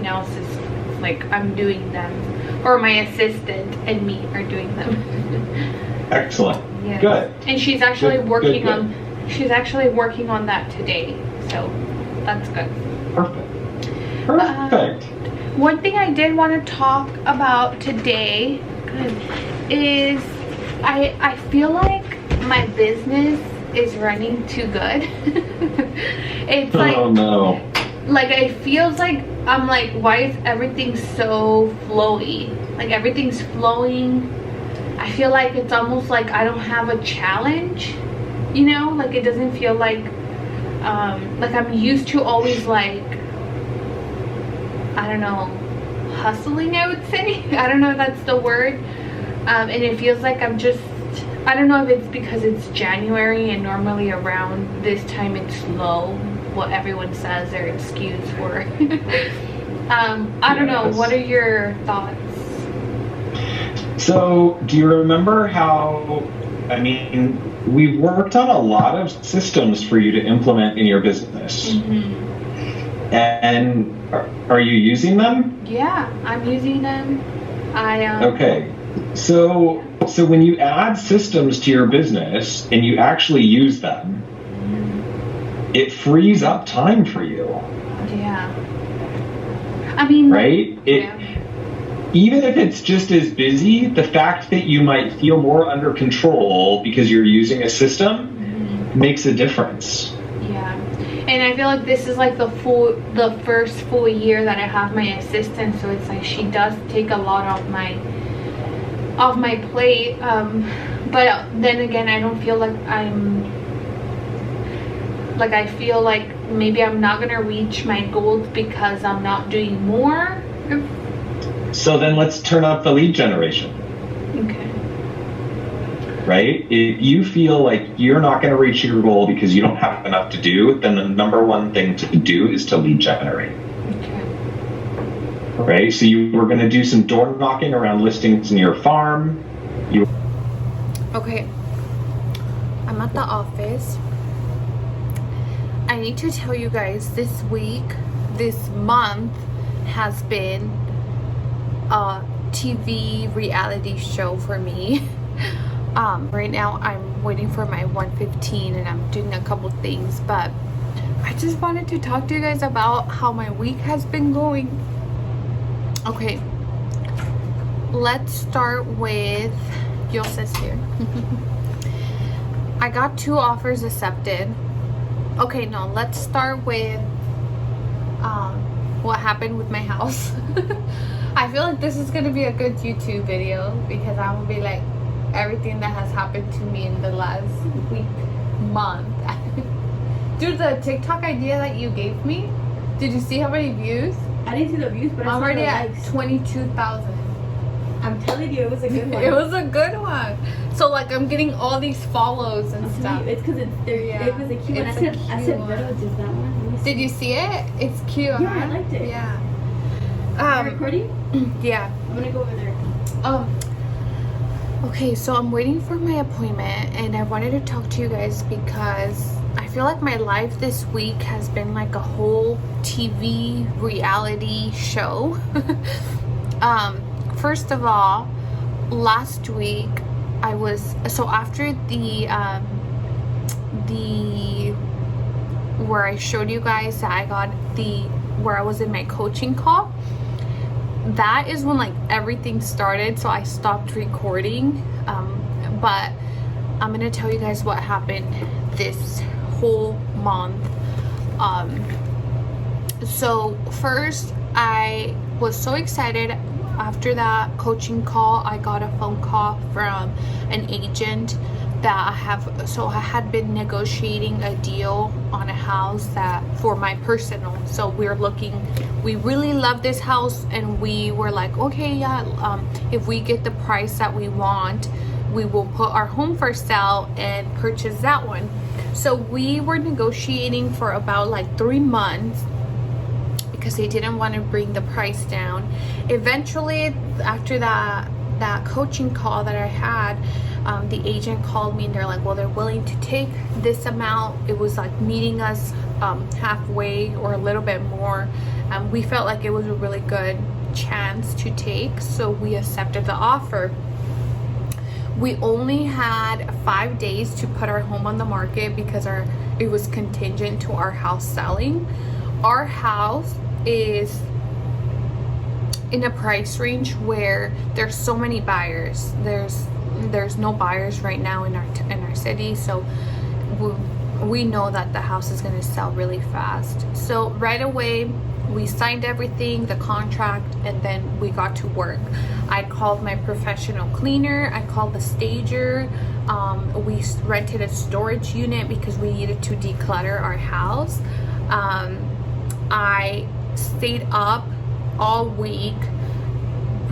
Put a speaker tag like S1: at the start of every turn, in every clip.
S1: else is like I'm doing them, or my assistant and me are doing them.
S2: Excellent.
S1: Yeah.
S2: Good.
S1: And she's actually working
S2: good.
S1: on she's actually working on that today, so that's good.
S2: Perfect.
S1: One thing I did want to talk about today is I feel like my business is running too good. It's like,
S2: oh no.
S1: Like it feels like I'm like, why is everything so flowy? Like everything's flowing. I feel like it's almost like I don't have a challenge, you know? Like it doesn't feel like I'm used to always like, I don't know, hustling, I would say. I don't know if that's the word. And it feels like I'm just, I don't know if it's because it's January and normally around this time it's slow, what everyone says their excuse for. I don't know, what are your thoughts?
S2: So, do you remember how, I mean, we've worked on a lot of systems for you to implement in your business.
S1: Mm-hmm.
S2: And are you using them?
S1: Yeah, I'm using them.
S2: Okay. So when you add systems to your business and you actually use them, it frees up time for you.
S1: Yeah. I mean,
S2: right? Even if it's just as busy, the fact that you might feel more under control because you're using a system makes a difference.
S1: Yeah. And I feel like this is like the first full year that I have my assistant, so it's like she does take a lot off my plate. But then again, I don't feel like I feel like maybe I'm not gonna reach my goals because I'm not doing more.
S2: So then let's turn up the lead generation.
S1: Okay.
S2: Right? If you feel like you're not going to reach your goal because you don't have enough to do, then the number one thing to do is to lead generate.
S1: Okay.
S2: Right? So you were going to do some door knocking around listings in your farm.
S1: Okay. I'm at the office. I need to tell you guys, this month has been a TV reality show for me. Right now I'm waiting for my 115 and I'm doing a couple things, but I just wanted to talk to you guys about how my week has been going. Okay, let's start with Yossa's here. I got 2 offers accepted. Okay, no, let's start with what happened with my house. I feel like this is gonna be a good YouTube video because I'm gonna be like everything that has happened to me in the last month. Dude, the TikTok idea that you gave me, did you see how many views?
S3: I didn't see the views, but
S1: I'm already at
S3: likes.
S1: 22,000.
S3: I'm telling you, it was a good one.
S1: It was a good one. So like I'm getting all these follows and stuff.
S3: It's because it was a cute one. I said, Vero, just that one.
S1: Did you see it? It's cute.
S3: Yeah,
S1: huh?
S3: I liked it.
S1: Yeah.
S3: Recording?
S1: Yeah.
S3: I'm gonna go over there.
S1: Okay, so I'm waiting for my appointment and I wanted to talk to you guys because I feel like my life this week has been like a whole TV reality show. First of all, last week I was, so after the where I showed you guys that I got where I was in my coaching call, that is when like everything started, so I stopped recording. But I'm gonna tell you guys what happened this whole month. So first, I was so excited. After that coaching call, I got a phone call from an agent that I had been negotiating a deal on a house that for my personal. So we really love this house and we were like, okay, yeah, if we get the price that we want, we will put our home for sale and purchase that one. So we were negotiating for about like 3 months because they didn't want to bring the price down. Eventually, after that coaching call that I had, the agent called me and they're like, well, they're willing to take this amount. It was like meeting us halfway or a little bit more. We felt like it was a really good chance to take, so we accepted the offer. We only had 5 days to put our home on the market because it was contingent to our house selling. Our house is in a price range where there's so many buyers. There's no buyers right now in our city, so we know that the house is going to sell really fast. So right away we signed everything, the contract, and then we got to work. I called my professional cleaner, I called the stager. We rented a storage unit because we needed to declutter our house. I stayed up all week,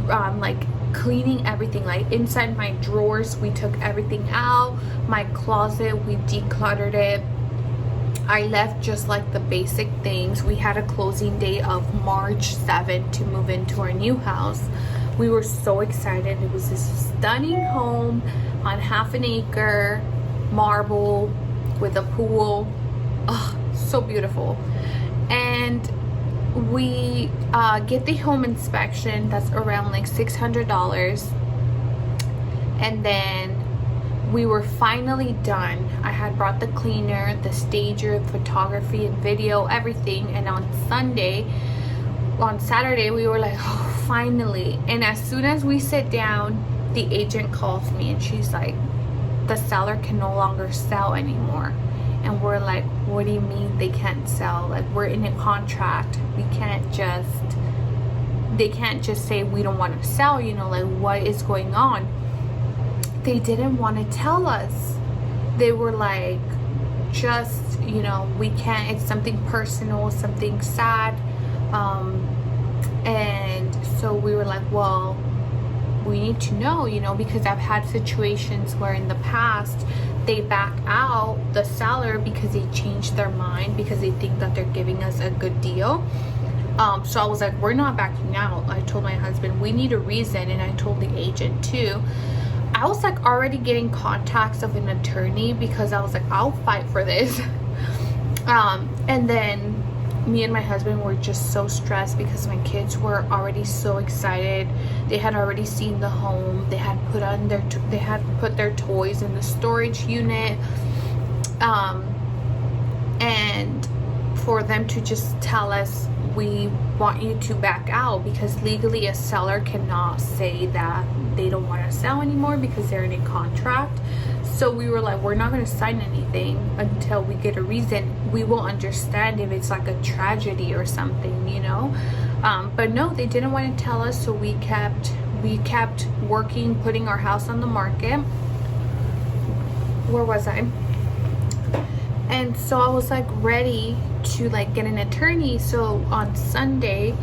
S1: like cleaning everything, like inside my drawers we took everything out, my closet we decluttered it. I left just like the basic things. We had a closing date of March 7th to move into our new house. We were so excited. It was this stunning home on half an acre, marble with a pool. Oh, so beautiful. And we get the home inspection. That's around like $600. And then we were finally done. I had brought the cleaner, the stager, photography and video, everything. And on Saturday, we were like, oh, finally. And as soon as we sit down, the agent calls me and she's like, the seller can no longer sell anymore. And we're like, what do you mean they can't sell? Like, we're in a contract. They can't just say we don't want to sell, you know, like what is going on? They didn't want to tell us. They were like, just, you know, we can't, it's something personal, something sad. And so we were like, well, we need to know, you know, because I've had situations where in the past they back out the seller because they changed their mind, because they think that they're giving us a good deal. So I was like, we're not backing out. I told my husband, we need a reason. And I told the agent too. I was like already getting contacts of an attorney because I was like, I'll fight for this. And then me and my husband were just so stressed because my kids were already so excited. They had already seen the home. They had put their toys in the storage unit. And for them to just tell us, we want you to back out, because legally a seller cannot say that they don't want to sell anymore because they're in a contract. So we were like, we're not going to sign anything until we get a reason. We will understand if it's like a tragedy or something, you know. But no, they didn't want to tell us. So we kept working, putting our house on the market. Where was I? And so I was like ready to like get an attorney. So on Sunday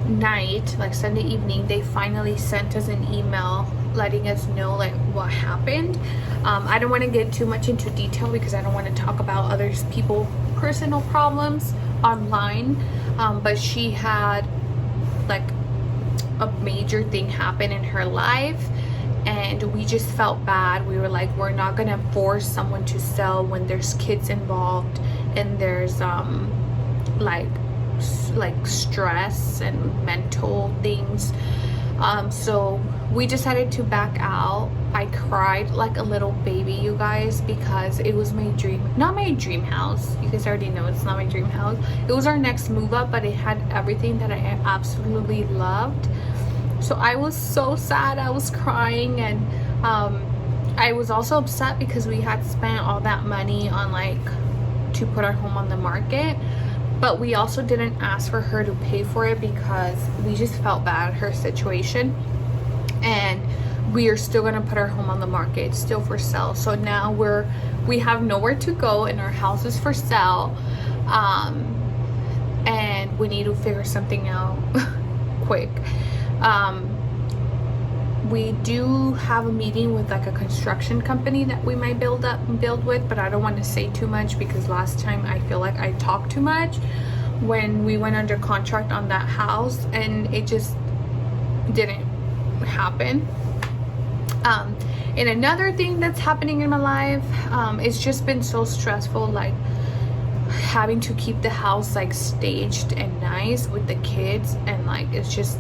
S1: night, like Sunday evening, they finally sent us an email letting us know like what happened. I don't want to get too much into detail because I don't want to talk about other people's personal problems online, but she had like a major thing happen in her life, and we just felt bad. We were like, we're not gonna force someone to sell when there's kids involved and there's like stress and mental things. So we decided to back out. I cried like a little baby, you guys, because it was my dream, not my dream house. You guys already know it's not my dream house. It was our next move up, but it had everything that I absolutely loved. So I was so sad. I was crying, and I was also upset because we had spent all that money on like to put our home on the market, but we also didn't ask for her to pay for it because we just felt bad her situation. And we are still gonna put our home on the market. It's still for sale. So now we have nowhere to go and our house is for sale, and we need to figure something out quick. We do have a meeting with like a construction company that we might build with, but I don't want to say too much because last time I feel like I talked too much when we went under contract on that house, and it just didn't happen. And another thing that's happening in my life, it's just been so stressful. Like having to keep the house like staged and nice with the kids, and like it's just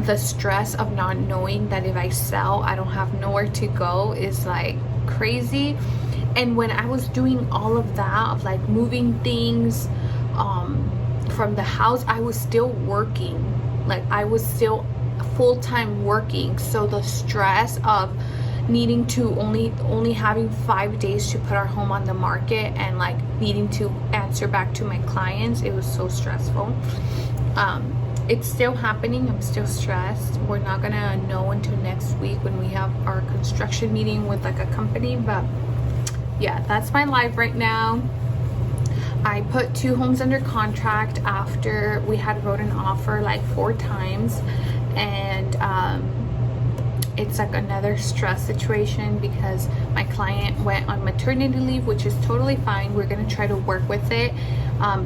S1: the stress of not knowing that if I sell I don't have nowhere to go is like crazy. And when I was doing all of that, of like moving things from the house, I was still working. Like I was still full-time working, so the stress of needing to only having 5 days to put our home on the market and like needing to answer back to my clients, it was so stressful. It's still happening. I'm still stressed. We're not gonna know until next week when we have our construction meeting with like a company, but yeah, that's my life right now. I put 2 homes under contract after we had wrote an offer like 4 times, and it's like another stress situation because my client went on maternity leave, which is totally fine. We're gonna try to work with it.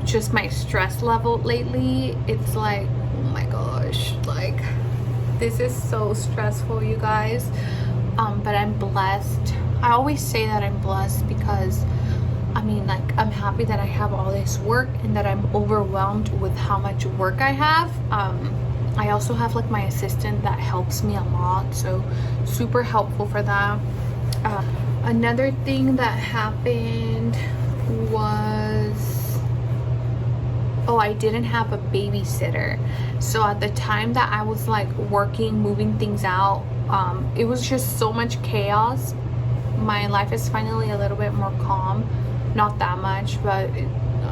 S1: Just my stress level lately, it's like, oh my gosh, like this is so stressful, you guys. But I'm blessed. I always say that I'm blessed because I mean, like, I'm happy that I have all this work and that I'm overwhelmed with how much work I have. I also have like my assistant that helps me a lot, so super helpful for that. Another thing that happened was, oh, I didn't have a babysitter. So at the time that I was like working, moving things out, it was just so much chaos. My life is finally a little bit more calm. Not that much, but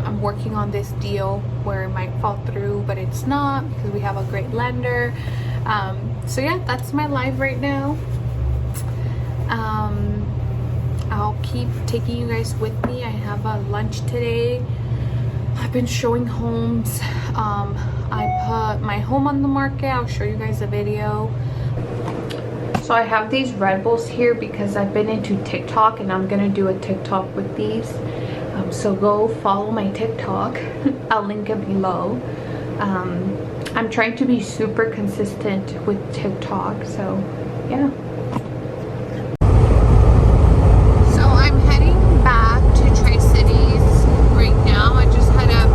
S1: I'm working on this deal where it might fall through, but it's not because we have a great lender. So yeah, that's my life right now. I'll keep taking you guys with me. I have a lunch today. I've been showing homes. I put my home on the market. I'll show you guys a video. So I have these Red Bulls here because I've been into TikTok and I'm gonna do a TikTok with these. So go follow my TikTok. I'll link it below. I'm trying to be super consistent with TikTok, so yeah. So I'm heading back to Tri-Cities right now. I just had a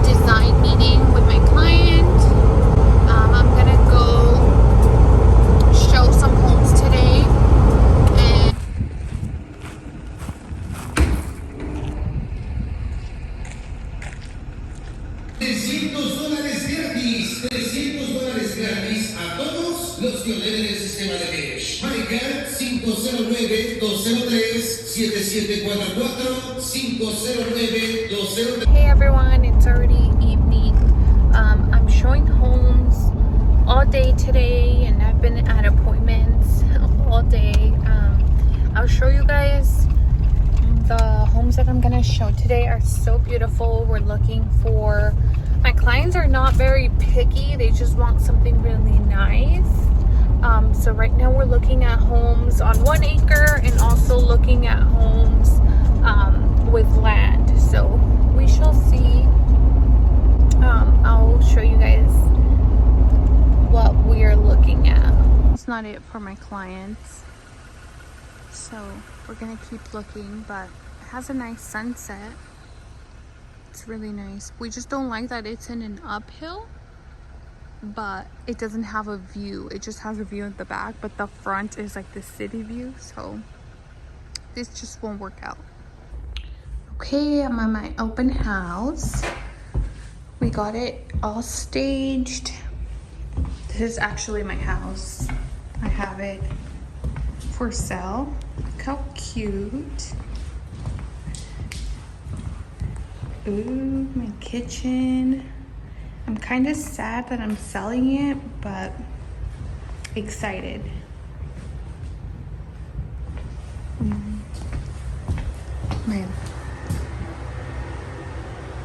S1: design meeting with my client. I'm gonna go show some homes today. And
S4: $300 gratis, $300 gratis a todos los que ordenen el sistema de cash. Marcar 509-203-7744, 509-203.
S1: hey everyone, it's already evening. I'm showing homes all day today and I've been at appointments all day. I'll show you guys the homes that I'm gonna show today are so beautiful. We're looking for, my clients are not very picky, they just want something really nice. So right now we're looking at homes on 1 acre and also looking at homes with land. So we shall see. I'll show you guys what we're looking at. It's not it for my clients, so we're gonna keep looking, but it has a nice sunset. It's really nice. We just don't like that it's in an uphill, but it doesn't have a view. It just has a view at the back, but the front is like the city view, so this just won't work out. Okay, I'm at my open house. We got it all staged. This is actually my house. I have it for sale. Look how cute. Ooh, my kitchen. I'm kind of sad that I'm selling it, but excited. My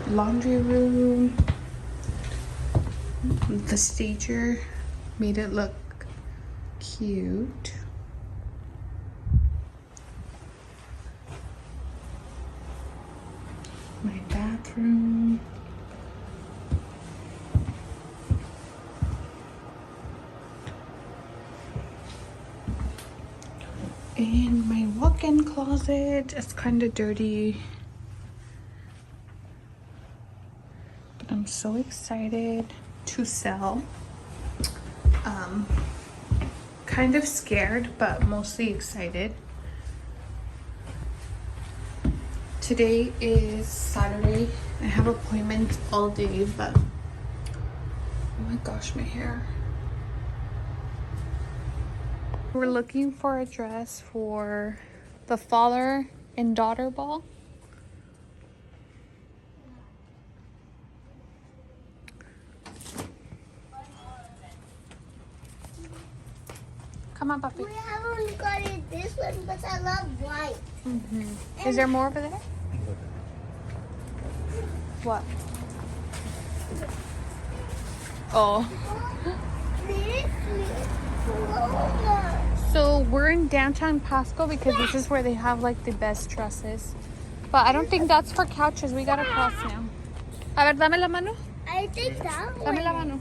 S1: laundry room. The stager made it look cute. My bathroom. And my walk-in closet. It's kind of dirty, I'm so excited to sell. Kind of scared, but mostly excited. Today is Saturday. I have appointments all day, but oh my gosh, my hair. We're looking for a dress for the father and daughter ball. Come on, puppy.
S5: We haven't got it this one, but I love white.
S1: Is there more over there? What? Oh. So we're in downtown Pasco because this is where they have like the best dresses. But I don't think that's for couches. We gotta cross now. A ver, dame la mano.
S5: I think that
S1: Dame la
S5: one.
S1: mano.